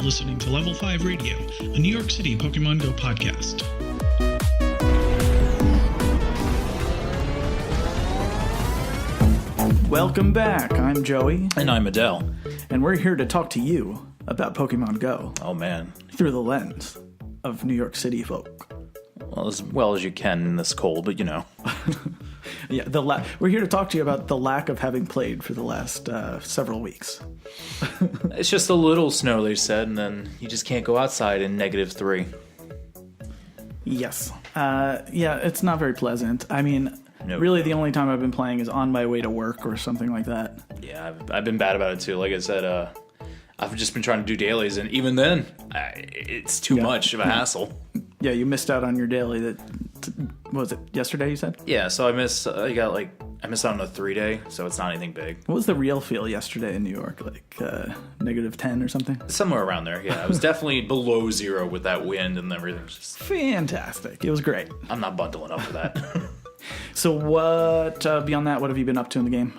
listening to Level 5 Radio, a New York City Pokémon Go podcast. Welcome back. I'm Joey. And I'm Adele. And we're here to talk to you about Pokemon Go. Oh, man. Through the lens of New York City folk. Well as you can in this cold, but you know. Yeah, we're here to talk to you about the lack of having played for the last several weeks. It's just a little snow, they said, and then you just can't go outside in -3. Yes. Yeah, it's not very pleasant. I mean, Nope. Really the only time I've been playing is on my way to work or something like that. Yeah, I've been bad about it too. Like I said, I've just been trying to do dailies, and even then, it's too much of a hassle. Yeah, you missed out on your daily what was it, yesterday you said? Yeah, so I missed out on a 3-day, so it's not anything big. What was the real feel yesterday in New York? Like -10 or something? Somewhere around there, yeah. I was definitely below zero with that wind and everything. Was just, fantastic. It was great. I'm not bundling up for that. So what, beyond that, what have you been up to in the game?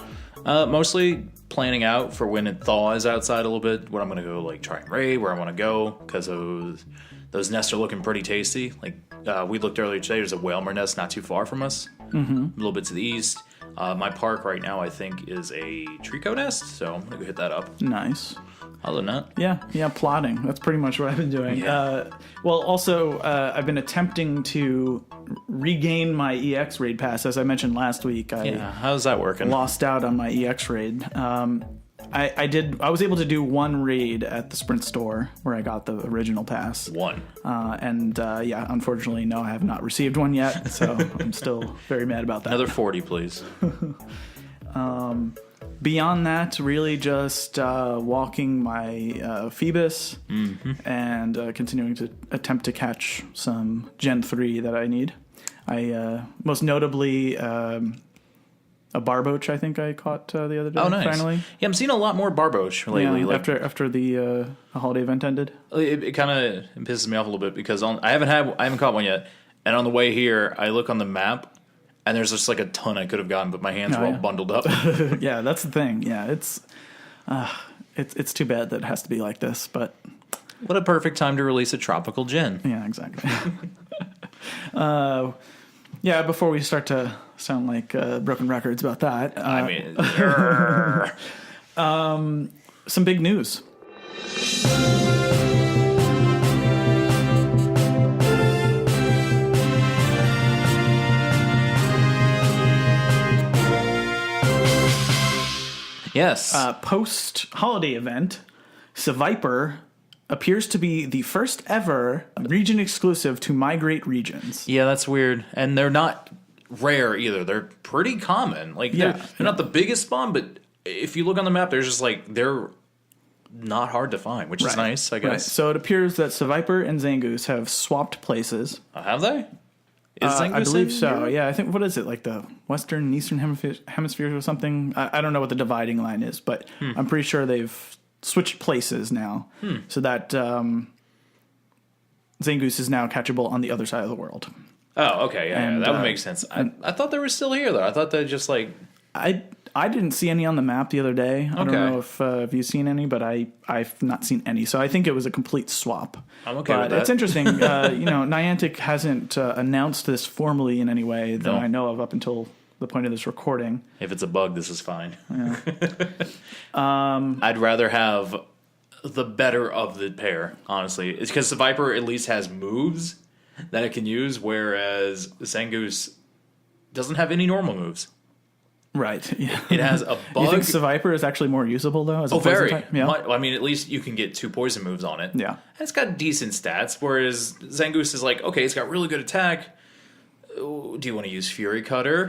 Mostly planning out for when it thaws outside a little bit, where I'm going to go like try and raid, where I want to go, because those nests are looking pretty tasty. Like we looked earlier today, there's a Whalmer nest not too far from us, a little bit to the east. My park right now, I think, is a Trico nest, so I'm going to go hit that up. Nice. Other than that. Yeah, plotting. That's pretty much what I've been doing. Yeah. Also, I've been attempting to regain my EX raid pass. As I mentioned last week, how's that working? Lost out on my EX raid. I was able to do one raid at the Sprint store where I got the original pass. One. Unfortunately, no, I have not received one yet, so I'm still very mad about that. Another 40, please. Beyond that, really just walking my Phoebus and continuing to attempt to catch some Gen 3 that I need. I most notably a Barboach, I think I caught the other day. Oh, nice. Finally. Yeah, I'm seeing a lot more Barboach lately. Yeah, like, after the holiday event ended. It kind of pisses me off a little bit because I haven't caught one yet. And on the way here, I look on the map. And there's just like a ton I could have gotten, but my hands were all bundled up. Yeah, that's the thing. Yeah, it's too bad that it has to be like this, but what a perfect time to release a tropical gin. Yeah, exactly. Before we start to sound like broken records about that, some big news. Yes. Post-holiday event, Seviper appears to be the first ever region exclusive to migrate regions. Yeah, that's weird. And they're not rare either. They're pretty common. Like they're not the biggest spawn, but if you look on the map, there's just like they're not hard to find, which is nice, I guess. Right. So it appears that Seviper and Zangoose have swapped places. Have they? I believe so. Yeah, I think, what is it, like the Western and Eastern hemispheres or something? I don't know what the dividing line is, but I'm pretty sure they've switched places now, so that Zangoose is now catchable on the other side of the world. Oh, okay, yeah, that would make sense. I thought they were still here, though. I thought they just like... I didn't see any on the map the other day. I don't know if you've seen any, but I've not seen any. So I think it was a complete swap. I'm okay with that. It's interesting. Niantic hasn't announced this formally in any way that I know of up until the point of this recording. If it's a bug, this is fine. Yeah. I'd rather have the better of the pair, honestly. It's because the Viper at least has moves that it can use, whereas the Zangoose doesn't have any normal moves. Right. Yeah. It has a bug. You think Seviper is actually more usable, though? As a very. Type? Yeah. I mean, at least you can get 2 poison moves on it. Yeah. And it's got decent stats, whereas Zangoose is like, okay, it's got really good attack. Do you want to use Fury Cutter?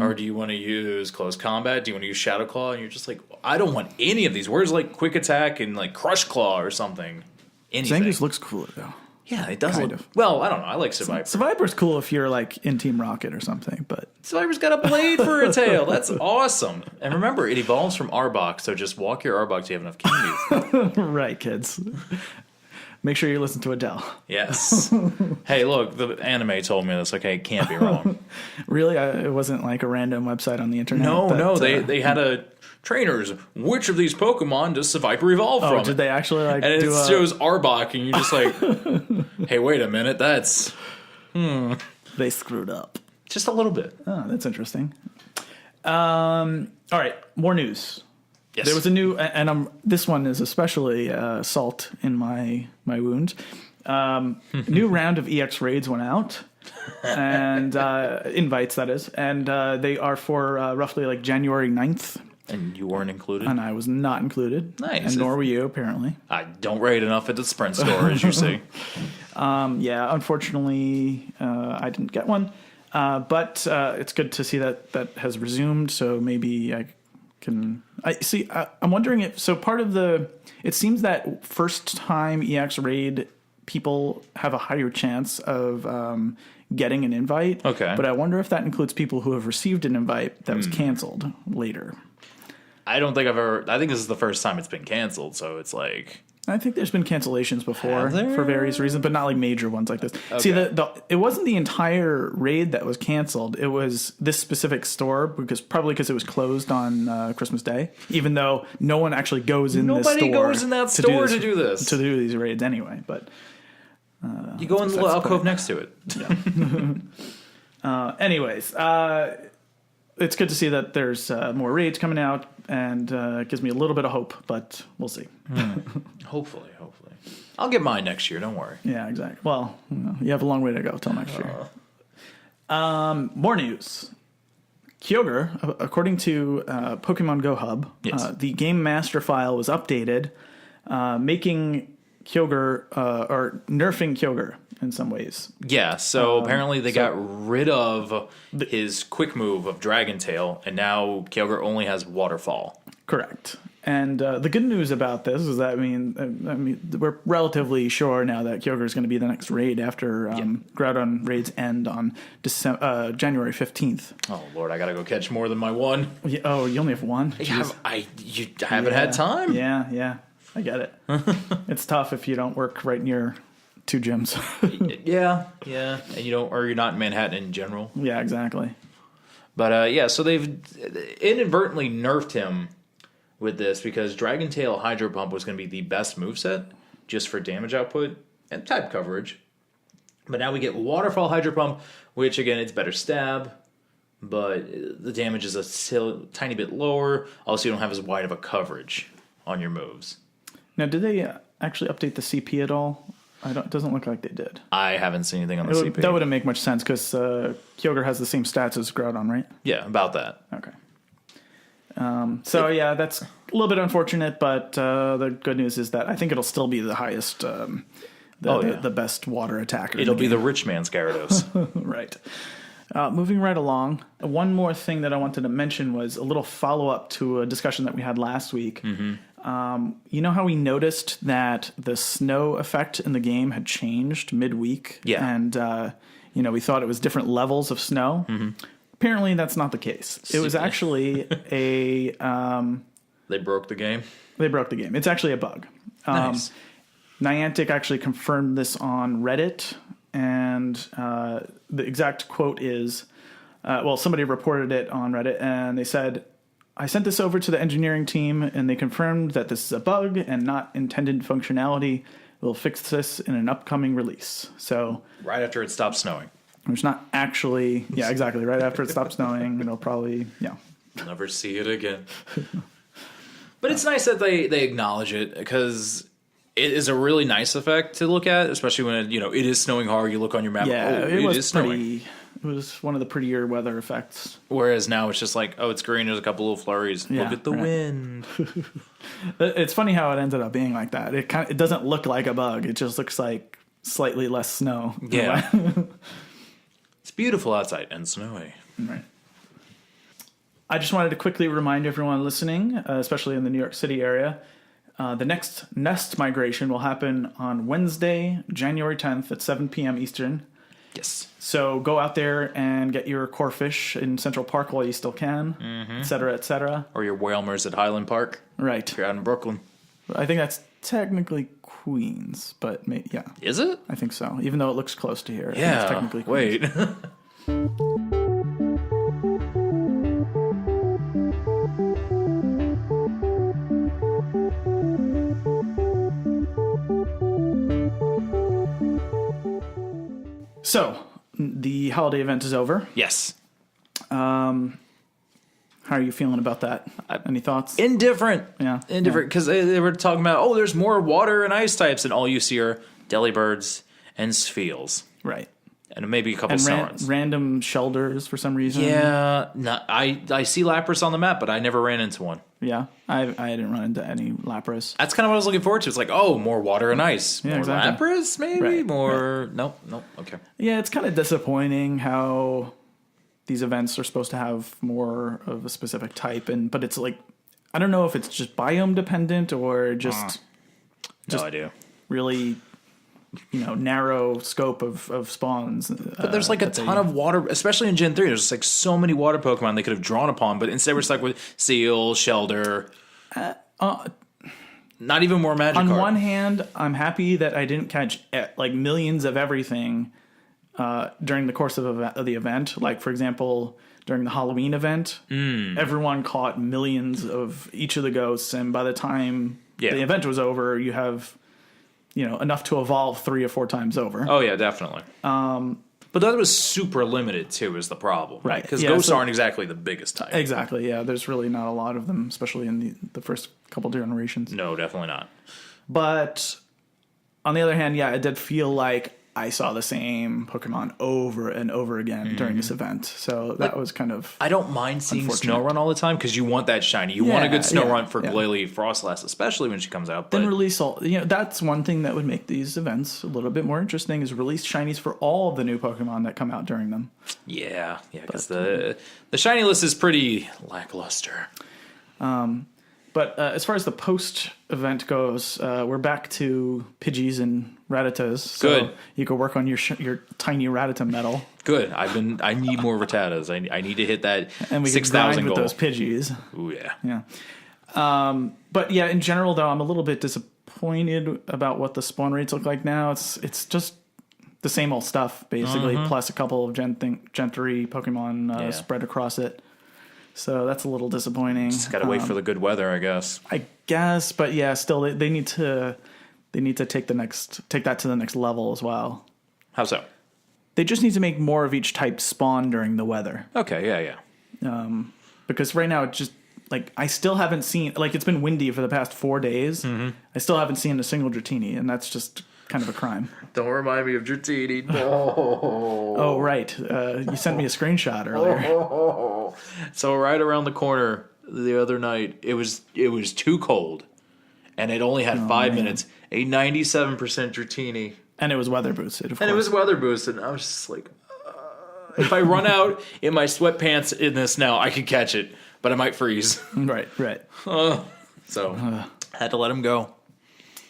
Or do you want to use Close Combat? Do you want to use Shadow Claw? And you're just like, I don't want any of these. Where's like Quick Attack and like Crush Claw or something? Anything. Zangoose looks cooler, though. Yeah, it does look... Well, I don't know. I like Seviper. Seviper's cool if you're like in Team Rocket or something, but... Seviper's got a blade for a tail. That's awesome. And remember, it evolves from Arbok, so just walk your Arbok till you have enough candies. Right, kids. Make sure you listen to Adele. Yes. Hey, look, the anime told me this. Okay, can't be wrong. Really? It wasn't like a random website on the internet? No, they had a trainers, which of these Pokemon does Seviper evolve from? Did they actually like? And it shows Arbok, and you're just like, hey, wait a minute, that's They screwed up. just a little bit. Oh, that's interesting. All right, more news. Yes. There was a new, and this one is especially salt in my wound. New round of EX raids went out, and invites, that is, and they are for roughly like January 9th. And you weren't included? And I was not included. Nice. And nor were you, apparently. I don't raid enough at the Sprint store, as you see. Yeah, unfortunately, I didn't get one. But it's good to see that has resumed, so maybe I can... I'm wondering if... So part of the... It seems that first-time EX raid people have a higher chance of getting an invite. Okay. But I wonder if that includes people who have received an invite that was canceled later. I don't think I've ever... I think this is the first time it's been canceled, so it's like... I think there's been cancellations before Have there? for various reasons, but not like major ones like this. Okay. See, it wasn't the entire raid that was canceled. It was this specific store probably because it was closed on Christmas Day, even though no one actually goes in this store. Nobody goes in that store to do this. To do these raids anyway, but... You go in the little alcove next to it. Anyways, it's good to see that there's more raids coming out, and it gives me a little bit of hope, but we'll see. Hopefully. I'll get mine next year, don't worry. Yeah, exactly. Well, you have a long way to go till next year. More news. Kyogre, according to Pokemon Go Hub, Yes. the game master file was updated, making Kyogre, or nerfing Kyogre in some ways. Yeah, so apparently they got rid of his quick move of Dragon Tail, and now Kyogre only has Waterfall. Correct. And the good news about this is that, I mean, we're relatively sure now that Kyogre is going to be the next raid after Groudon raids end on January 15th. Oh, Lord, I gotta go catch more than my one. Oh, you only have one? You haven't had time? Yeah. I get it. It's tough if you don't work right near two gyms. Yeah. And you're not in Manhattan in general. Yeah, exactly. But so they've inadvertently nerfed him with this because Dragon Tail Hydro Pump was going to be the best moveset just for damage output and type coverage. But now we get Waterfall Hydro Pump, which again, it's better stab, but the damage is a tiny bit lower. Also, you don't have as wide of a coverage on your moves. Now, did they actually update the CP at all? It doesn't look like they did. I haven't seen anything on the CP. That wouldn't make much sense because Kyogre has the same stats as Groudon, right? Yeah, about that. Okay. So that's a little bit unfortunate, but the good news is that I think it'll still be the highest, the best water attacker. It'll be the rich man's Gyarados. Right. Moving right along, one more thing that I wanted to mention was a little follow-up to a discussion that we had last week. Mm-hmm. You know how we noticed that the snow effect in the game had changed midweek? Yeah. And, we thought it was different levels of snow. Mm-hmm. Apparently, that's not the case. It was actually a... They broke the game? They broke the game. It's actually a bug. Nice. Niantic actually confirmed this on Reddit, and the exact quote is, somebody reported it on Reddit, and they said, I sent this over to the engineering team, and they confirmed that this is a bug and not intended functionality. We'll fix this in an upcoming release. So right after it stops snowing. There's not actually... Yeah, exactly. Right after it stops snowing, it'll probably... Yeah. Never see it again. But it's nice that they acknowledge it, because it is a really nice effect to look at, especially when it is snowing hard. You look on your map, it is snowing. It was one of the prettier weather effects. Whereas now it's just like, it's green, there's a couple little flurries. Yeah, look at the wind. It's funny how it ended up being like that. It doesn't look like a bug. It just looks like slightly less snow. Yeah. It's beautiful outside and snowy. Right. I just wanted to quickly remind everyone listening, especially in the New York City area, the next Nest migration will happen on Wednesday, January 10th at 7 p.m. Eastern. Yes. So go out there and get your core fish in Central Park while you still can, et cetera, et cetera. Or your Whalmers at Highland Park. Right. If you're out in Brooklyn. I think that's technically Queens, but yeah. Is it? I think so. Even though it looks close to here. Yeah. I think it's technically Queens. Wait. So, the holiday event is over. Yes. How are you feeling about that? Any thoughts? Indifferent. Yeah. Indifferent. Because they were talking about, oh, there's more water and ice types, and all you see are Delibirds and Spheals. Right. And maybe a couple And Snowruns. random Shelders for some reason. Yeah. I see Lapras on the map, but I never ran into one. Yeah. I didn't run into any Lapras. That's kind of what I was looking forward to. It's like, oh, more water and ice. Yeah, More exactly. Lapras, maybe? Right, More... Nope. Okay. Yeah, it's kind of disappointing how these events are supposed to have more of a specific type, but it's like, I don't know if it's just biome dependent or just No idea. really, narrow scope of spawns. But there's like a ton of water, especially in Gen 3. There's just like so many water Pokemon they could have drawn upon, but instead we're stuck with Seal, Shelder. Not even more Magikarp. On one hand, I'm happy that I didn't catch like millions of everything during the course of the event. Like, for example, during the Halloween event, everyone caught millions of each of the ghosts, and by the time the event was over, you have enough to evolve 3 or 4 times over. Oh yeah, definitely. But that was super limited too, is the problem, Right. Because Yeah, ghosts aren't exactly the biggest type. Exactly. Yeah, there's really not a lot of them, especially in the first couple generations. No, definitely not. But on the other hand, yeah, it did feel like I saw the same Pokemon over and over again during this event. So that was kind of... I don't mind seeing unfortunate. Snorunt all the time because you want that shiny. You want a good Yeah, Snorunt for yeah. Glalie Frostlass, especially when she comes out. But Then release all... that's one thing that would make these events a little bit more interesting, is release shinies for all of the new Pokemon that come out during them. yeah, because the shiny list is pretty lackluster. But as far as the post-event goes, we're back to Pidgeys and Rattatas. So Good. You can work on your tiny Rattata medal. Good. I need more Rattatas. I need to hit that And we can 6,000 grind with goal. those Pidgeys. Ooh, yeah. Yeah. But yeah, in general, though, I'm a little bit disappointed about what the spawn rates look like now. It's just the same old stuff, basically, plus a couple of Gen 3 Pokemon spread across it. So that's a little disappointing. Just gotta wait for the good weather, I guess. I guess, but yeah, still they need to take that to the next level as well. How so? They just need to make more of each type spawn during the weather. Okay, yeah. Because right now it just like I still haven't seen, like, it's been windy for the past 4 days. I still haven't seen a single Dratini, and that's just kind of a crime. Don't remind me of Dratini. No. Oh, right. You sent me a screenshot earlier. So right around the corner the other night, it was too cold, and it only had 5 minutes. A 97% Dratini, And it was weather boosted, of course. and it was weather boosted. And I was just like, if I run out in my sweatpants in this now, I could catch it, but I might freeze. Right. So had to let him go.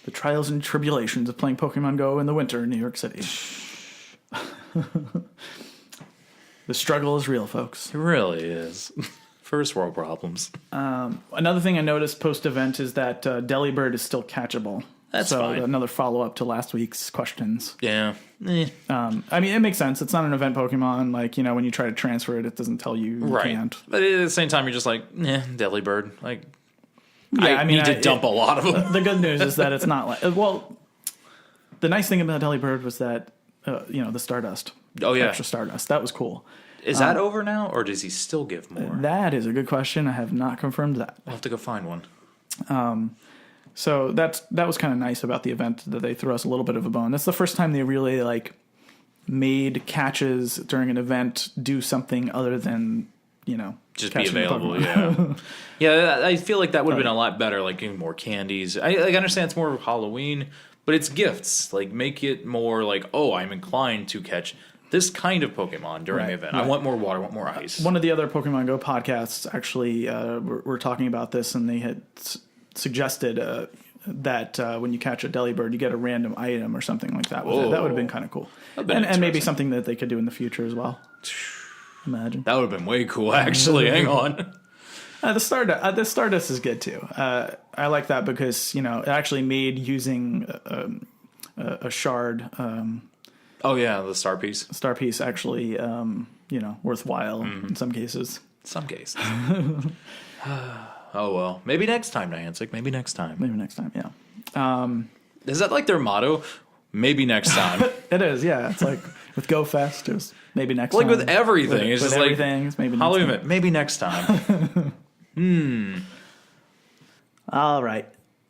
The trials and tribulations of playing Pokemon Go in the winter in New York City. The struggle is real, folks. It really is. First world problems. Another thing I noticed post-event is that Delibird is still catchable. That's so fine. Another follow-up to last week's questions. Yeah. I mean, it makes sense. It's not an event Pokemon. Like, when you try to transfer it, it doesn't tell you Right. can't. But at the same time, you're just like, Delibird. Like, Yeah, I need to dump a lot of them. The good news is that it's not like... Well, the nice thing about Delibird was that, the Stardust. Oh, yeah. Extra Stardust. That was cool. Is that over now, or does he still give more? That is a good question. I have not confirmed that. I'll have to go find one. So that was kind of nice about the event, that they threw us a little bit of a bone. That's the first time they really made catches during an event do something other than Just be catching the available, Pokemon. yeah. Yeah, I feel like that would have been a lot better, like giving more candies. I understand it's more of Halloween, but it's gifts. Like, make it more like, oh, I'm inclined to catch this kind of Pokemon during the event. I want more water, I want more ice. One of the other Pokemon Go podcasts actually were talking about this, and they had suggested that when you catch a Delibird, you get a random item or something like that. That would have been kind of cool. And maybe something that they could do in the future as well. Imagine. That would have been way cool, actually. Hang on. The Stardust is good too. I like that because it actually made using a shard Oh, yeah, the star piece. star piece actually worthwhile in some cases. Some cases. Oh, well. Maybe next time, Niantic. Maybe next time. Maybe next time, yeah. Is that like their motto? Maybe next time. It is, yeah. It's like With Go Fest, it was maybe next Like time. with everything. It's with just everything, it's maybe next Halloween time. event, maybe next time. All right.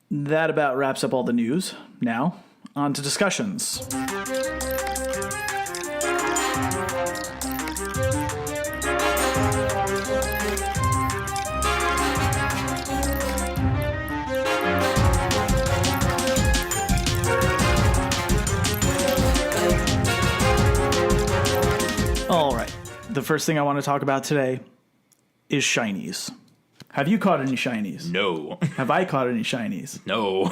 That about wraps up all the news. Now, on to discussions. All right. The first thing I want to talk about today is Shinies. Have you caught any Shinies? No. Have I caught any Shinies? No.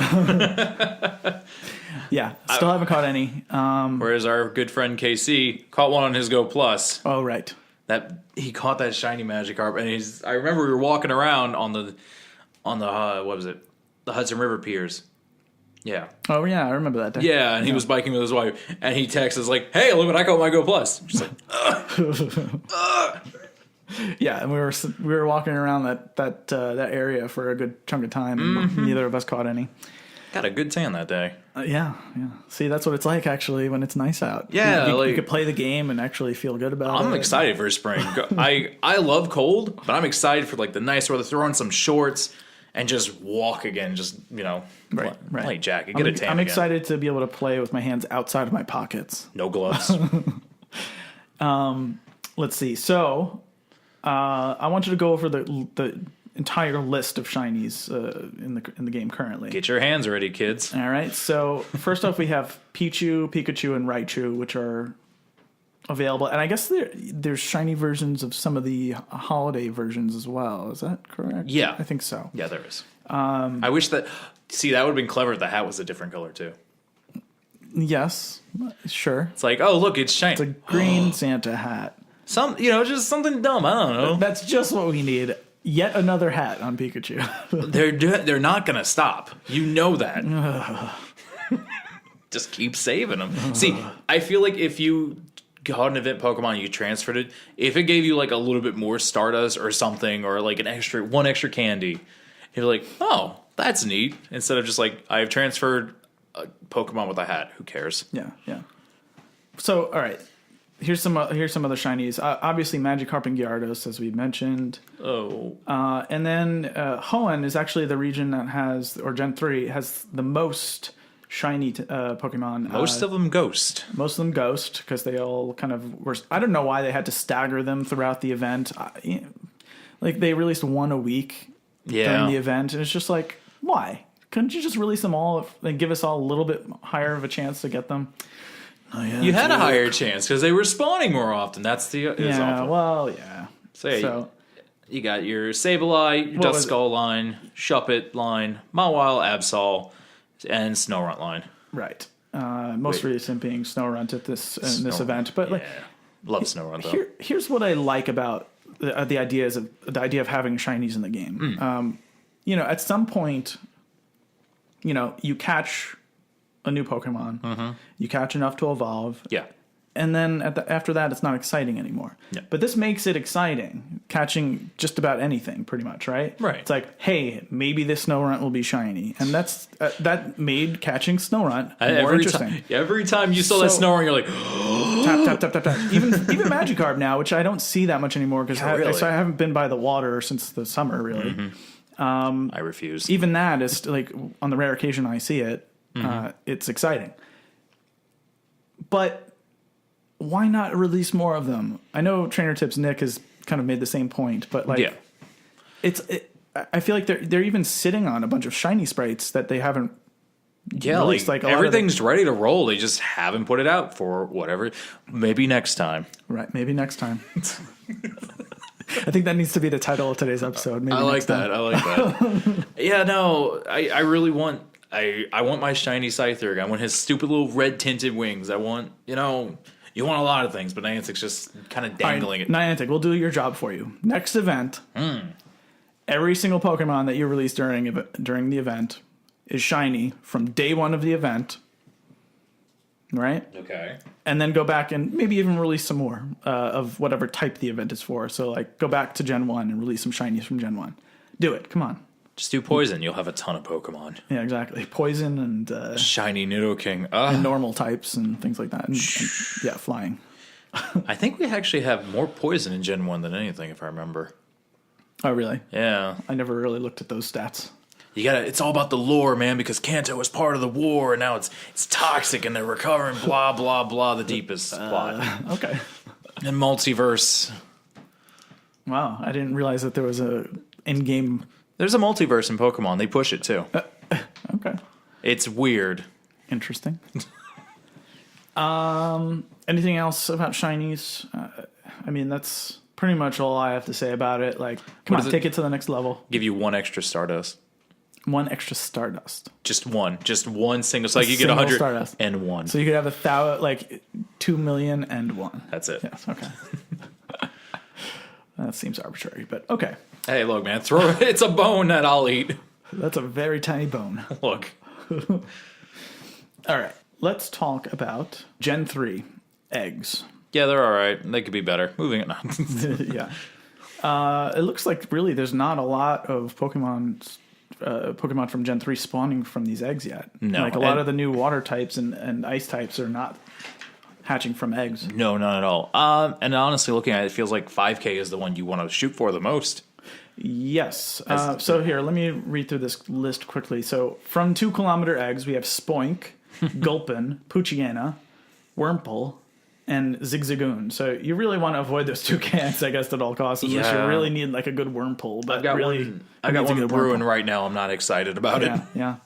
Yeah, still haven't caught any. Whereas our good friend KC caught one on his Go Plus. Oh, right. That he caught that shiny Magikarp, and I remember we were walking around on the what was it? The Hudson River piers. Yeah. Oh, yeah, I remember that day. Yeah, and he was biking with his wife, and he texts us like, "Hey, look what I caught my Go Plus." She's like, Yeah, and we were walking around that area for a good chunk of time, and neither of us caught any. got a good tan that day. Yeah. See, that's what it's like actually when it's nice out. Yeah, you could play the game and actually feel good about it. I'm excited for spring. I love cold, but I'm excited for like the nice weather. Throw on some shorts and just walk again. Just Right. light jacket, get a tan. I'm again. excited to be able to play with my hands outside of my pockets. No gloves. Let's see. So, I want you to go over the entire list of Shinies in the game currently. Get your hands ready, kids. All right. So first off, we have Pichu, Pikachu, and Raichu, which are available, and I guess there's shiny versions of some of the holiday versions as well. Is that correct? Yeah. I think so. Yeah, there is. I wish that. See, that would have been clever if the hat was a different color too. Yes, sure. It's like, oh look, it's shiny. It's a green Santa hat. Just something dumb. I don't know. That's just what we need. Yet another hat on Pikachu. They're not gonna stop. You know that. Just keep saving them. See, I feel like if you got an event Pokemon, you transferred it. If it gave you like a little bit more Stardust or something, or like one extra candy, you're like, oh, that's neat. Instead of just like, I've transferred a Pokemon with a hat. Who cares? Yeah. So, all right. Here's some other Shinies. Obviously, Magikarp and Gyarados, as we mentioned. Oh. And then Hoenn is actually the region that has, or Gen 3, has the most shiny Pokemon. Most of them Ghost. Most of them Ghost, because they all kind of were... I don't know why they had to stagger them throughout the event. Like, they released one a week during the event, and it's just like, why? Couldn't you just release them all and give us all a little bit higher of a chance to get them? Oh, yeah, You had a higher chance because they were spawning more often. That's the yeah. Well, yeah. So you got your Sableye, your Duskull line, Shuppet line, Mawile, Absol, and Snorunt line. Right. Most recent being Snorunt at this event, but like, love Snorunt though. Here's what I like about the idea of having shinies in the game. At some point, you catch a new Pokemon, you catch enough to evolve, and then after that, it's not exciting anymore. Yeah. But this makes it exciting, catching just about anything, pretty much, right? Right. It's like, hey, maybe this Snorunt will be shiny, and that made catching Snorunt more interesting. Every time you saw that Snorunt, you're like, tap, tap, tap, tap, tap. Even Magikarp now, which I don't see that much anymore because I haven't been by the water since the summer, really. I refuse. Even that is like, on the rare occasion I see it, it's exciting. But why not release more of them? I know Trainer Tips Nick has kind of made the same point, but like, I feel like they're even sitting on a bunch of shiny sprites that they haven't. Yeah, like everything's ready to roll. They just haven't put it out for whatever. Maybe next time. Right, maybe next time. I think that needs to be the title of today's episode. Maybe I like that. Yeah, no, I really want. I want my shiny Scyther. I want his stupid little red tinted wings. I want, you want a lot of things, but Niantic's just kind of dangling it. Niantic, we'll do your job for you. Next event, every single Pokemon that you release during the event is shiny from day one of the event. Right? Okay. And then go back and maybe even release some more of whatever type the event is for. So, like, go back to Gen 1 and release some shinies from Gen 1. Do it. Come on. Just do poison. You'll have a ton of Pokemon. Yeah, exactly. Poison and Shiny Nidoking. and normal types and things like that. And yeah, flying. I think we actually have more poison in Gen 1 than anything, if I remember. Oh, really? Yeah. I never really looked at those stats. It's all about the lore, man, because Kanto was part of the war, and now it's toxic, and they're recovering, blah, blah, blah, the deepest plot. Okay. And multiverse. Wow, I didn't realize that there was a in-game... There's a multiverse in Pokemon. They push it, too. Okay. It's weird. Interesting. Anything else about Shinies? I mean, that's pretty much all I have to say about it. Like, come on, take it to the next level. Give you 1 extra Stardust. 1 extra Stardust. Just one single. So like you get 100 Stardust. and 1. So you could have 1,000, like 2,000,001. That's it. Yes. Okay. That seems arbitrary, but okay. Hey, look, man, it's a bone that I'll eat. That's a very tiny bone. Look. All right. Let's talk about Gen 3 eggs. Yeah, they're all right. They could be better. Moving it on. Yeah. It looks like really there's not a lot of Pokemon from Gen 3 spawning from these eggs yet. No. Like a lot of the new water types and ice types are not hatching from eggs. No, not at all. And honestly, looking at it, it feels like 5K is the one you want to shoot for the most. Yes. So here, let me read through this list quickly. So from 2 kilometer eggs, we have Spoink, Gulpin, Poochyena, Wurmple, and Zigzagoon. So you really want to avoid those 2 cans, I guess, at all costs, unless you really need like a good Wurmple. But I've got one brewing right now. I'm not excited about it. Yeah.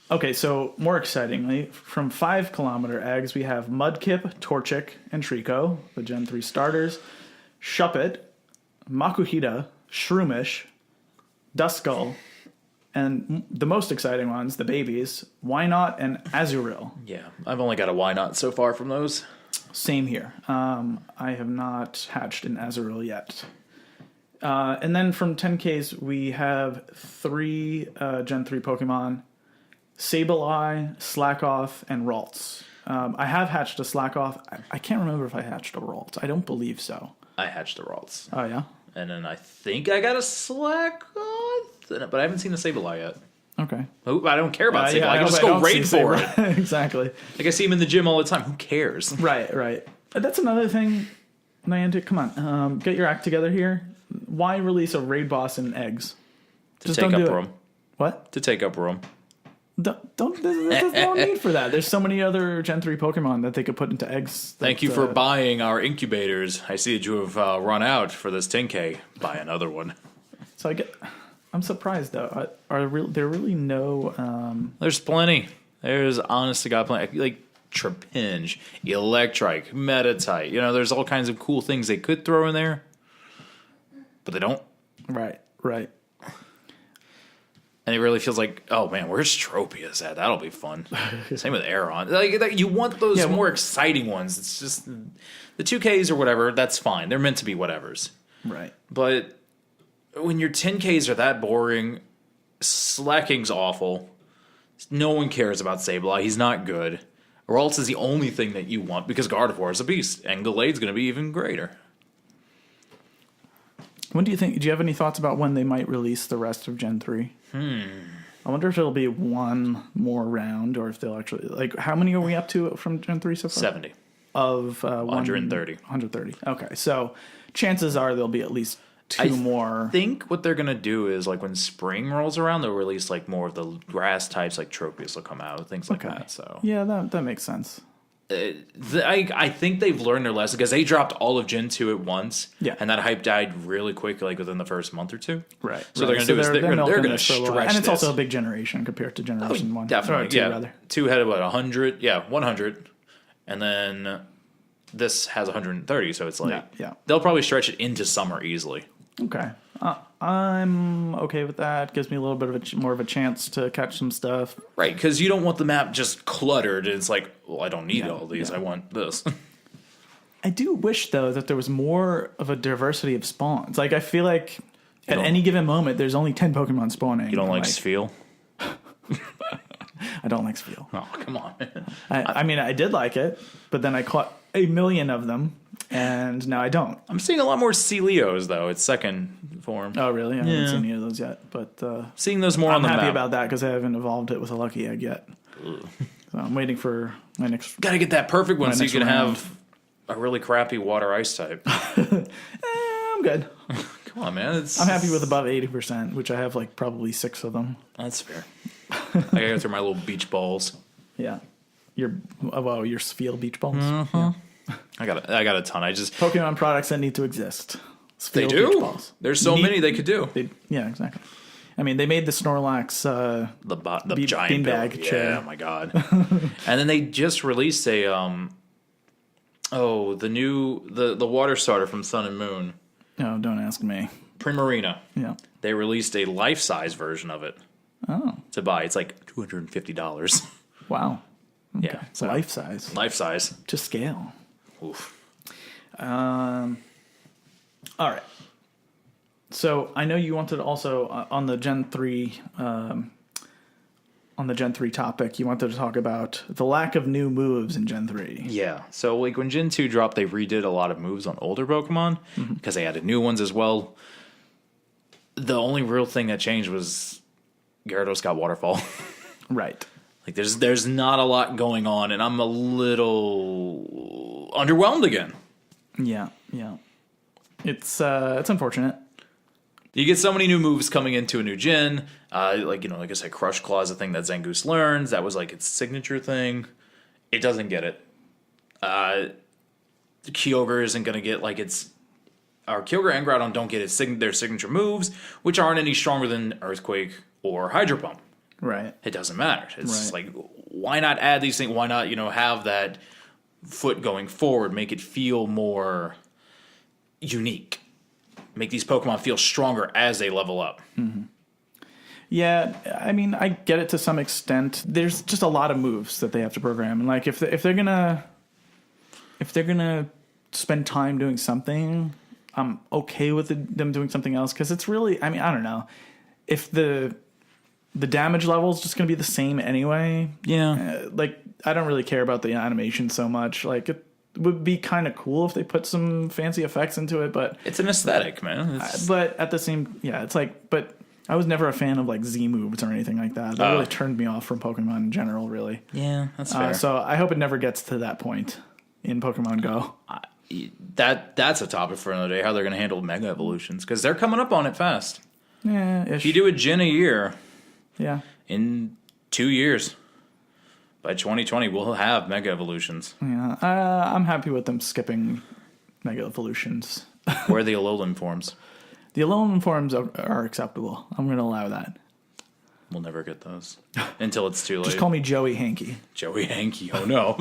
Okay, so more excitingly, from 5 kilometer eggs, we have Mudkip, Torchic, and Trico, the Gen 3 starters, Shuppet, Makuhita, Shroomish, Duskull, and the most exciting ones, the babies, Wynot and Azurill. Yeah, I've only got a Wynot so far from those. Same here. I have not hatched an Azurill yet. And then from 10Ks, we have 3 Gen 3 Pokemon, Sableye, Slackoth, and Ralts. I have hatched a Slackoth. I can't remember if I hatched a Ralt. I don't believe so. I hatched the Ralts. Oh, yeah? And then I think I got a Slackoth, but I haven't seen a Sableye yet. Okay. I don't care about Sableye. Yeah, I can just go raid for it. Exactly. Like I see him in the gym all the time. Who cares? Right. That's another thing, Niantic. Come on. Get your act together here. Why release a raid boss in eggs? Just take up room. What? To take up room. There's no need for that. There's so many other Gen 3 Pokemon that they could put into eggs. Thank you for buying our incubators. I see that you have run out for this 10K. Buy another one. So I'm surprised though. There really no? There's plenty. There's honest to God plenty. Like Trapinch, Electrike, Metatite. There's all kinds of cool things they could throw in there, but they don't. Right. And it really feels like, oh man, where's Tropius at? That'll be fun. Same with Aeron. Like you want those more exciting ones. It's just the 2Ks or whatever. That's fine. They're meant to be whatevers. Right. But when your 10Ks are that boring, Slacking's awful. No one cares about Sableye. He's not good. Ralts is the only thing that you want because Gardevoir is a beast, and Gallade's going to be even greater. When do you have any thoughts about when they might release the rest of Gen 3? I wonder if it'll be one more round or if they'll actually... Like, how many are we up to from Gen 3 so far? 70. Of 130. 130. Okay, so chances are there'll be at least 2 more. I think what they're going to do is, like, when spring rolls around, they'll release, like, more of the grass types, like Tropius will come out, things like that. So yeah, that makes sense. I think they've learned their lesson because they dropped all of Gen 2 at once. Yeah. And that hype died really quick, like within the first month or two. Right. So they're going to do is they're going to stretch and it's also a big generation compared to Generation 1. Definitely. Or 2, yeah. rather. 2 had about 100. Yeah, 100. And then this has 130. So it's like, they'll probably stretch it into summer easily. Okay. I'm okay with that. Gives me a little bit of more of a chance to catch some stuff. Right, because you don't want the map just cluttered. It's like, well, I don't need all these. I want this. I do wish, though, that there was more of a diversity of spawns. Like, I feel like at any given moment, there's only 10 Pokemon spawning. You don't like Spheal? I don't like Spheal. Oh, come on. I mean, I did like it, but then I caught a million of them, and now I don't. I'm seeing a lot more Celeos, though. It's second form. Oh, really? I haven't seen any of those yet. But Seeing those more on the map. I'm happy about that because I haven't evolved it with a Lucky Egg yet. So I'm waiting for my next... Gotta get that perfect one so you can round. have a really crappy water-ice type. I'm good. Come on, man. I'm happy with above 80%, which I have like probably 6 of them. That's fair. I gotta go through my little beach balls. Yeah. Your Spheal beach balls. Mm-hmm. Yeah. I got a ton. Pokemon products that need to exist. They Spheal do. beach balls. There's so many they could do. Yeah, exactly. I mean, they made the Snorlax The giant beanbag bill. chair. Yeah, my god. And then they just released a the water starter from Sun and Moon. Oh, don't ask me. Primarina. Yeah. They released a life-size version of it. Oh. To buy. It's like $250. Wow. Okay. Yeah. So life size. Life size. To scale. Oof. All right. So I know you wanted also on the Gen 3 topic, you wanted to talk about the lack of new moves in Gen 3. Yeah. So like when Gen 2 dropped, they redid a lot of moves on older Pokemon because they added new ones as well. The only real thing that changed was Gyarados got Waterfall. Right. Like there's not a lot going on, and I'm a little underwhelmed again. Yeah. It's unfortunate. You get so many new moves coming into a new gen. Like I said, Crush Claw is a thing that Zangoose learns. That was like its signature thing. It doesn't get it. Kyogre isn't going to get like its... Our Kyogre and Groudon don't get their signature moves, which aren't any stronger than Earthquake or Hydro Pump. Right. It doesn't matter. It's like, why not add these things? Why not, have that foot going forward? Make it feel more unique. Make these Pokemon feel stronger as they level up. Mm-hmm. Yeah, I mean, I get it to some extent. There's just a lot of moves that they have to program, and like if they're gonna spend time doing something, I'm okay with them doing something else because it's really, I mean, I don't know if the damage level is just gonna be the same anyway. Yeah, like I don't really care about the animation so much. Like it would be kind of cool if they put some fancy effects into it, but it's an aesthetic, man. But at the same, it's like, but I was never a fan of like Z moves or anything like that. That really turned me off from Pokemon in general, really. Yeah, that's fair. So I hope it never gets to that point in Pokemon Go. That's a topic for another day. How they're going to handle Mega Evolutions because they're coming up on it fast. Yeah, if you do a gen a year, in 2 years. By 2020, we'll have Mega Evolutions. Yeah, I'm happy with them skipping Mega Evolutions. Where are the Alolan forms? The Alolan forms are acceptable. I'm going to allow that. We'll never get those until it's too late. Just call me Joey Hanky. Joey Hanky. Oh no.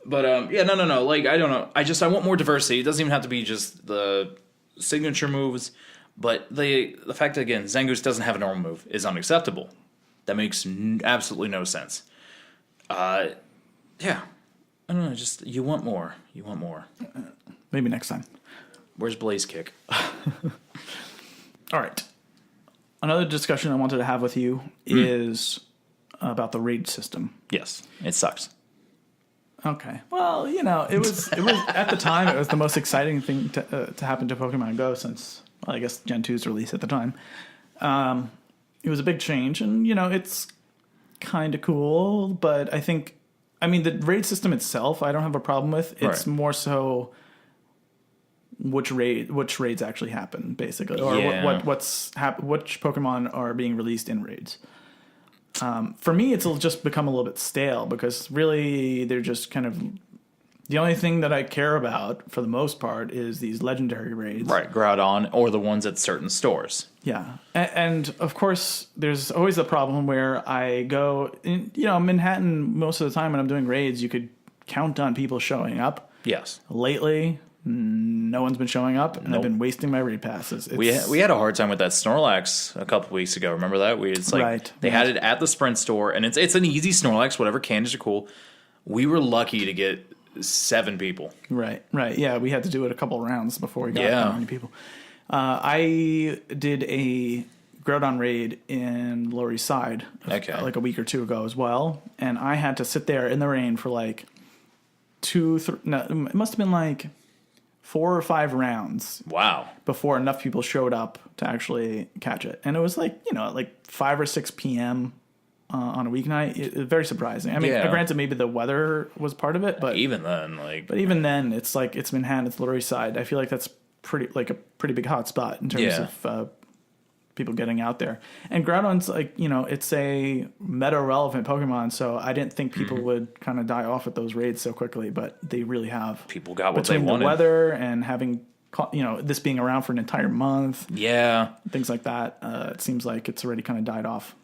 But no. Like I don't know. I want more diversity. It doesn't even have to be just the signature moves, but the fact that again Zangoose doesn't have a normal move is unacceptable. That makes absolutely no sense. I don't know. Just you want more. You want more. Maybe next time. Where's Blaze Kick? All right. Another discussion I wanted to have with you is about the raid system. Yes, it sucks. Okay. Well, it was at the time it was the most exciting thing to happen to Pokemon Go since I guess Gen 2's release at the time. It was a big change, and it's kind of cool. But I think, the raid system itself, I don't have a problem with. It's more so which raids actually happen, basically, or which Pokemon are being released in raids. For me, it's just become a little bit stale because really they're just kind of the only thing that I care about for the most part is these legendary raids. Right, Groudon or the ones at certain stores. Yeah. And of course, there's always the problem where I go, in, Manhattan, most of the time when I'm doing raids, you could count on people showing up. Yes. Lately, no one's been showing up, and I've been wasting my raid passes. We had a hard time with that Snorlax a couple weeks ago. Remember that? They had it at the Sprint store, and it's an easy Snorlax, whatever, candies are cool. We were lucky to get 7 people. Right. Yeah, we had to do it a couple rounds before we got that many people. I did a Groudon raid in Lower East Side like a week or two ago as well, and I had to sit there in the rain for like no, it must have been like 4 or 5 rounds Wow. before enough people showed up to actually catch it. And it was like, like 5 or 6 p.m. On a weeknight. It was very surprising. I mean, granted, maybe the weather was part of it, but even then, it's like it's Manhattan, it's the Lower East Side. I feel like that's a pretty big hot spot in terms of people getting out there. And Groudon's like, it's a meta relevant Pokemon, so I didn't think people would kind of die off at those raids so quickly, but they really have. People got what they between wanted. the weather and having this being around for an entire month, things like that. It seems like it's already kind of died off.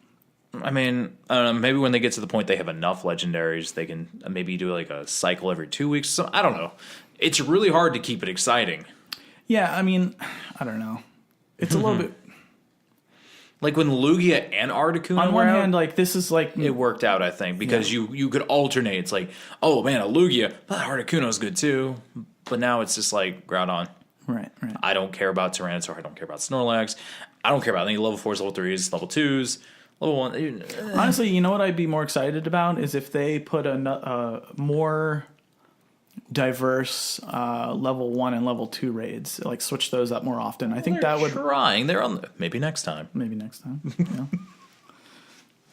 I mean, I don't know, maybe when they get to the point they have enough legendaries, they can maybe do like a cycle every 2 weeks. So I don't know. It's really hard to keep it exciting. Yeah, I mean, I don't know. It's a little bit. Like when Lugia and Articuno On one hand, like this is like it worked out, I think, because you could alternate. It's like, oh man, a Lugia, but Articuno's good too. But now it's just like Groudon. Right. I don't care about Tyranitar. I don't care about Snorlax. I don't care about any level 4s, level 3s, level 2s. Level 1. Honestly, you know what I'd be more excited about is if they put a more diverse level 1 and level 2 raids, like switch those up more often. I think that would trying. They're on maybe next time.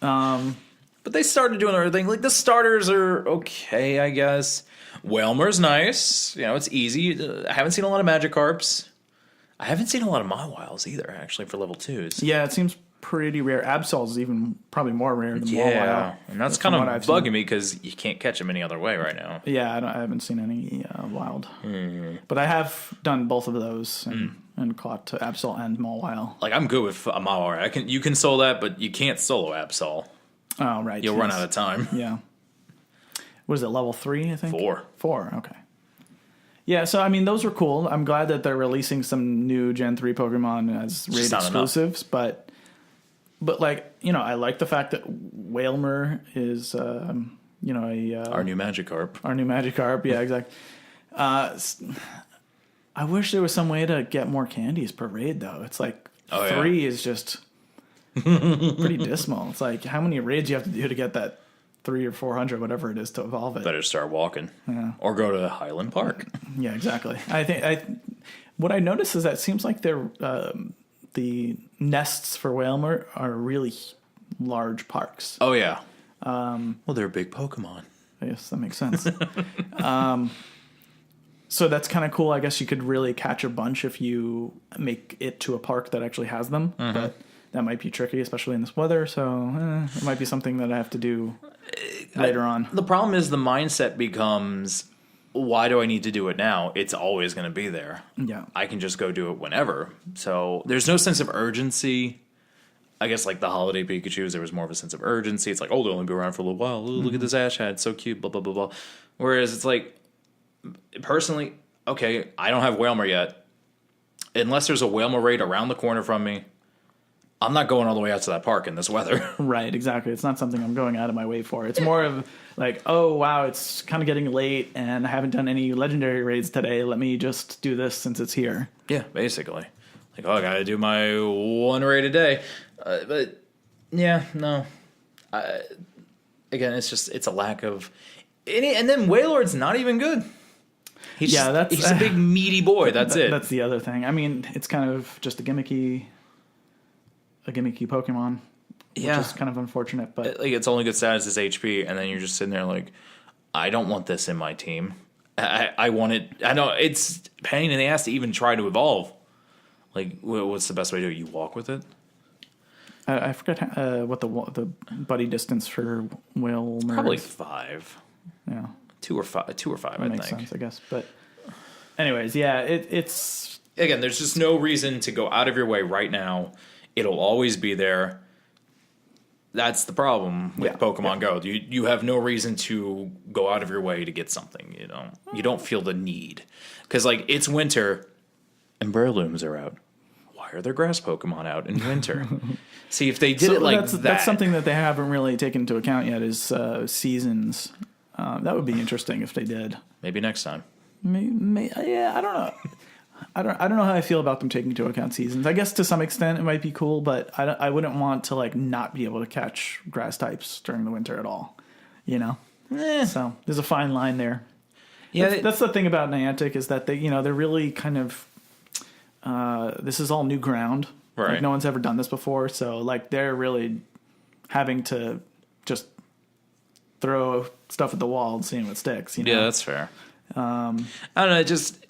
But they started doing everything. Like the starters are okay, I guess. Whalmer's nice. It's easy. I haven't seen a lot of Magikarps. I haven't seen a lot of Mawiles either, actually, for level 2s. Yeah, it seems pretty rare. Absol is even probably more rare than Mawile. Yeah, and that's kind of bugging me because you can't catch them any other way right now. Yeah, I haven't seen any wild. But I have done both of those and caught Absol and Mawile. Like, I'm good with a Mawile. You can solo that, but you can't solo Absol. Oh, right. You'll run out of time. Yeah. What is it, level 3, I think? 4, okay. Yeah, so, I mean, those are cool. I'm glad that they're releasing some new Gen 3 Pokemon as raid exclusives, but like, I like the fact that Whalmer is, our new Magikarp. Our new Magikarp, yeah, exactly. I wish there was some way to get more candies per raid, though. It's like 3 is just pretty dismal. It's like, how many raids you have to do to get that 300 or 400, whatever it is, to evolve it? Better start walking. Yeah. Or go to Highland Park. Yeah, exactly. What I noticed is that it seems like they're... the nests for Whalmer are really large parks. Oh, yeah. Well, they're a big Pokemon. Yes, that makes sense. So that's kind of cool. I guess you could really catch a bunch if you make it to a park that actually has them. But that might be tricky, especially in this weather. So it might be something that I have to do later on. The problem is the mindset becomes... why do I need to do it now? It's always going to be there. Yeah. I can just go do it whenever. So there's no sense of urgency. I guess like the holiday Pikachus, there was more of a sense of urgency. It's like, oh, they'll only be around for a little while. Ooh, look at this Ash hat. So cute, blah, blah, blah, blah. Whereas it's like, personally, okay, I don't have Whalmer yet. Unless there's a Whalmer raid around the corner from me, I'm not going all the way out to that park in this weather. Right, exactly. It's not something I'm going out of my way for. It's more of like, oh, wow, it's kind of getting late and I haven't done any legendary raids today. Let me just do this since it's here. Yeah, basically. Like, oh, I got to do my 1 raid a day. But, yeah, no. Again, it's a lack of... And then Wailord's not even good. He's a big meaty boy. That's it. That's the other thing. I mean, it's kind of just a gimmicky Pokemon, which is kind of unfortunate. But like, its only good status is HP, and then you're just sitting there like, I don't want this in my team. I want it. I know it's pain in the ass to even try to evolve. Like, what's the best way to do it? You walk with it. I forget what the buddy distance for Whalmer. Probably 5. Yeah, 2 or 5. That I makes think. sense, I guess. But anyways, yeah, it's again. There's just no reason to go out of your way right now. It'll always be there. That's the problem with Pokemon Go. You have no reason to go out of your way to get something. You don't feel the need because like it's winter and Breloons are out. Why are there grass Pokemon out in winter? See, if they did it like that's something that they haven't really taken into account yet is seasons. That would be interesting if they did. Maybe next time. Yeah, I don't know. I don't know how I feel about them taking into account seasons. I guess to some extent it might be cool, but I wouldn't want to like not be able to catch grass types during the winter at all. So there's a fine line there. Yeah, that's the thing about Niantic is that they're really kind of this is all new ground. Right. Like, no one's ever done this before, so like they're really having to just throw stuff at the wall and seeing what sticks. Yeah, that's fair. I don't know. Just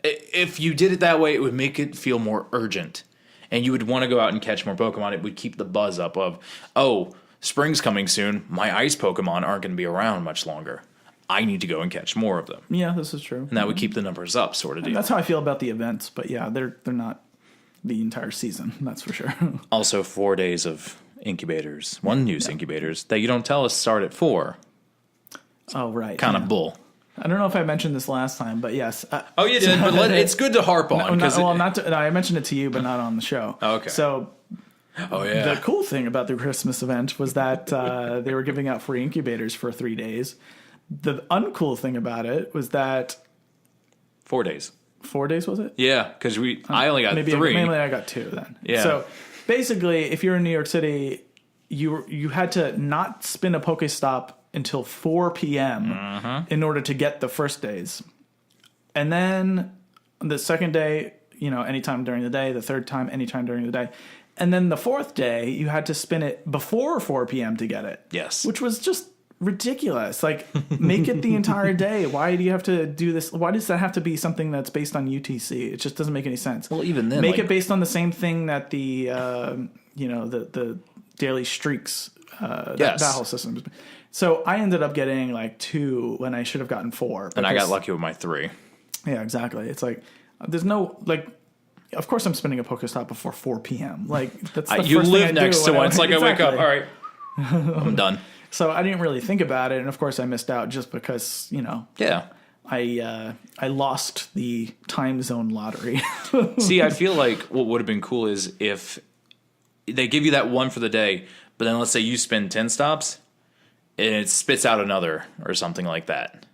if you did it that way, it would make it feel more urgent, and you would want to go out and catch more Pokemon. It would keep the buzz up of, oh, spring's coming soon. My ice Pokemon aren't going to be around much longer. I need to go and catch more of them. Yeah, this is true. And that would keep the numbers up, sort of deal. That's how I feel about the events, but yeah, they're not the entire season. That's for sure. Also, 4 days of incubators, one-use incubators that you don't tell us start at 4. Oh, right. Kind of bull. I don't know if I mentioned this last time, but yes. Oh, you did, but it's good to harp on. I mentioned it to you, but not on the show. Oh, okay. So, the cool thing about the Christmas event was that they were giving out free incubators for 3 days. The uncool thing about it was that 4 days. 4 days, was it? Yeah, because I only got 3. Mainly I got 2 then. Yeah. So basically, if you're in New York City, you had to not spin a Pokestop until 4 p.m. In order to get the first days. And then the second day, anytime during the day. The third time, anytime during the day. And then the fourth day, you had to spin it before 4 p.m. to get it. Yes. Which was just ridiculous. Like, make it the entire day. Why do you have to do this? Why does that have to be something that's based on UTC? It just doesn't make any sense. Well, even then, make it based on the same thing that the the daily streaks that whole system. So I ended up getting like 2 when I should have gotten 4. And I got lucky with my 3. Yeah, exactly. It's like there's no like. Of course, I'm spinning a Pokestop before 4 p.m. Like that's the you first live thing I next do to one. It's like exactly. I wake up. All right, I'm done. So I didn't really think about it, and of course I missed out just because Yeah. I lost the time zone lottery. See, I feel like what would have been cool is if they give you that one for the day, but then let's say you spin 10 stops, and it spits out another or something like that.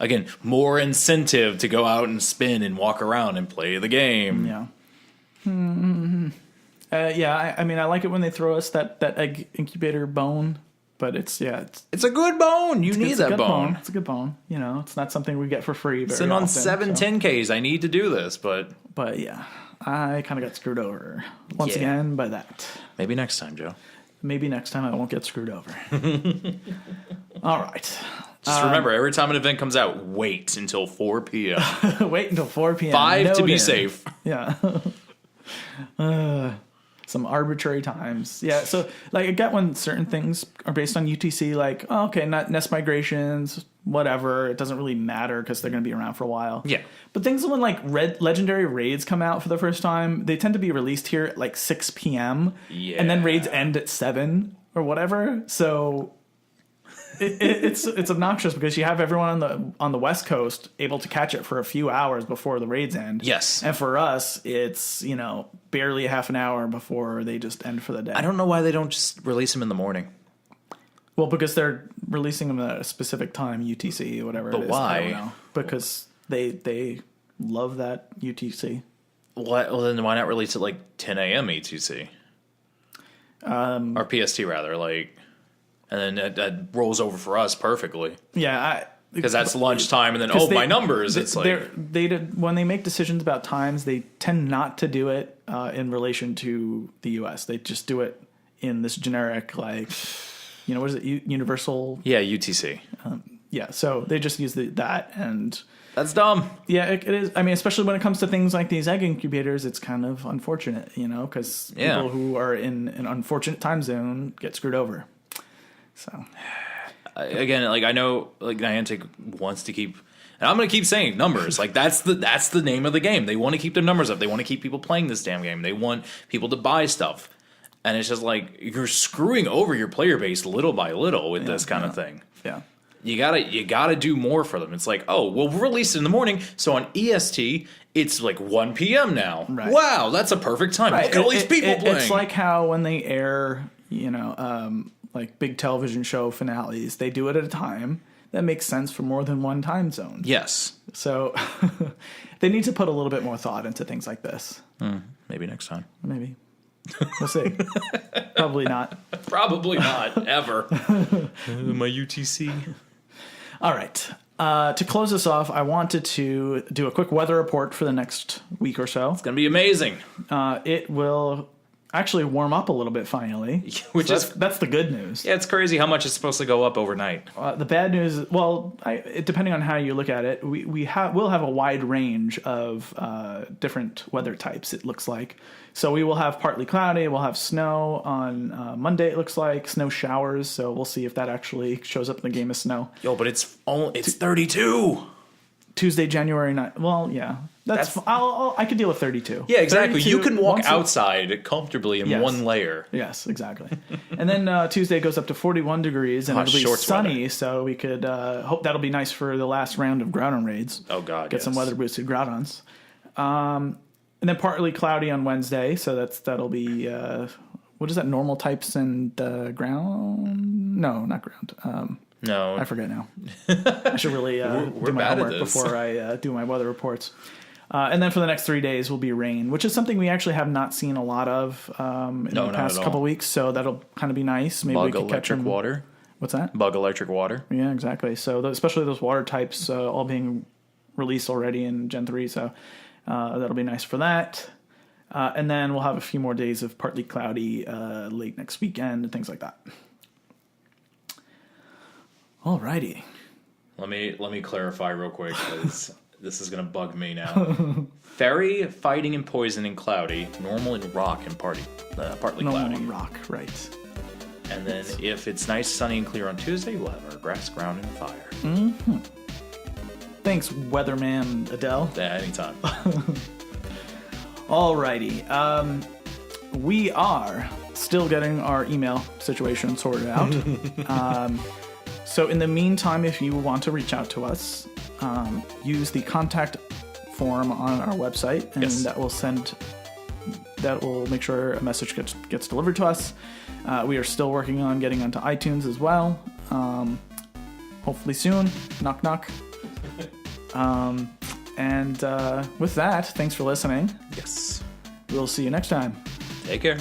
Again, more incentive to go out and spin and walk around and play the game. Yeah. I mean, I like it when they throw us that egg incubator bone, but it's a good bone. You need that bone. It's a good bone. It's not something we get for free. It's on 10Ks. I need to do this, but yeah, I kind of got screwed over once again by that. Maybe next time, Joe. Maybe next time I won't get screwed over. All right. Just remember, every time an event comes out, wait until 4 p.m. Wait until 4 p.m. 5 to be safe. Yeah. Some arbitrary times. Yeah, so like I get when certain things are based on UTC, like, not nest migrations, whatever. It doesn't really matter because they're going to be around for a while. Yeah. But things when like legendary raids come out for the first time, they tend to be released here at like 6 p.m. Yeah. And then raids end at 7 or whatever. So it's obnoxious because you have everyone on the West Coast able to catch it for a few hours before the raids end. Yes. And for us, it's, barely half an hour before they just end for the day. I don't know why they don't just release them in the morning. Well, because they're releasing them at a specific time, UTC, whatever it is. But why? I don't know. Because they love that UTC. What? Well, then why not release it like 10 a.m. ETC? Or PST, rather, like... And then that rolls over for us perfectly. Yeah, because that's lunchtime, and then my numbers. It's like when they make decisions about times, they tend not to do it in relation to the U.S. They just do it in this generic, like, what is it, universal? Yeah, UTC. So they just use that, and that's dumb. Yeah, it is. I mean, especially when it comes to things like these egg incubators, it's kind of unfortunate, because people who are in an unfortunate time zone get screwed over. So again, like I know, like Niantic wants to keep, and I'm going to keep saying numbers. Like that's the name of the game. They want to keep their numbers up. They want to keep people playing this damn game. They want people to buy stuff, and it's just like you're screwing over your player base little by little with this kind of thing. Yeah, you gotta do more for them. It's like, we'll release it in the morning. So on EST, it's like 1 p.m. now. Right. Wow, that's a perfect time. Look at all these people playing. It's like how when they air, like big television show finales, they do it at a time that makes sense for more than one time zone. Yes. So they need to put a little bit more thought into things like this. Maybe next time. Maybe. We'll see. Probably not. Probably not, ever. My UTC. All right. To close this off, I wanted to do a quick weather report for the next week or so. It's going to be amazing. It will actually warm up a little bit finally. That's the good news. Yeah, it's crazy how much it's supposed to go up overnight. The bad news, depending on how you look at it, we'll have a wide range of different weather types, it looks like. So we will have partly cloudy, we'll have snow on Monday, it looks like, snow showers, so we'll see if that actually shows up in the game as snow. Yo, but it's 32! Tuesday, January 9th. Well, yeah. I could deal with 32. Yeah, exactly. 32, you can walk outside comfortably in one layer. Yes, exactly. And then Tuesday goes up to 41 degrees, and it'll be sunny, weather. So we could hope that'll be nice for the last round of Groudon raids. Oh, God, Get some weather-boosted Groudons. And then partly cloudy on Wednesday, so that'll be... what is that, normal types and ground? No, not ground. No. I forget now. I should really do my homework before I do my weather reports. And then for the next 3 days will be rain, which is something we actually have not seen a lot of in the past couple weeks. So that'll kind of be nice. Maybe we could catch them. Water. What's that? Bug electric water. Yeah, exactly. So especially those water types all being released already in Gen 3. So that'll be nice for that. And then we'll have a few more days of partly cloudy late next weekend and things like that. Alrighty. Let me clarify real quick, because this is going to bug me now. Fairy, fighting, and poison in cloudy. Normal and rock and partly cloudy. Normal and rock, right. And then if it's nice, sunny, and clear on Tuesday, we'll have our grass, ground, and fire. Mm-hmm. Thanks, Weatherman Adele. Yeah, anytime. Alrighty. We are still getting our email situation sorted out. So in the meantime, if you want to reach out to us, use the contact form on our website, and that will make sure a message gets delivered to us. We are still working on getting onto iTunes as well. Hopefully soon. Knock, knock. And with that, thanks for listening. Yes. We'll see you next time. Take care.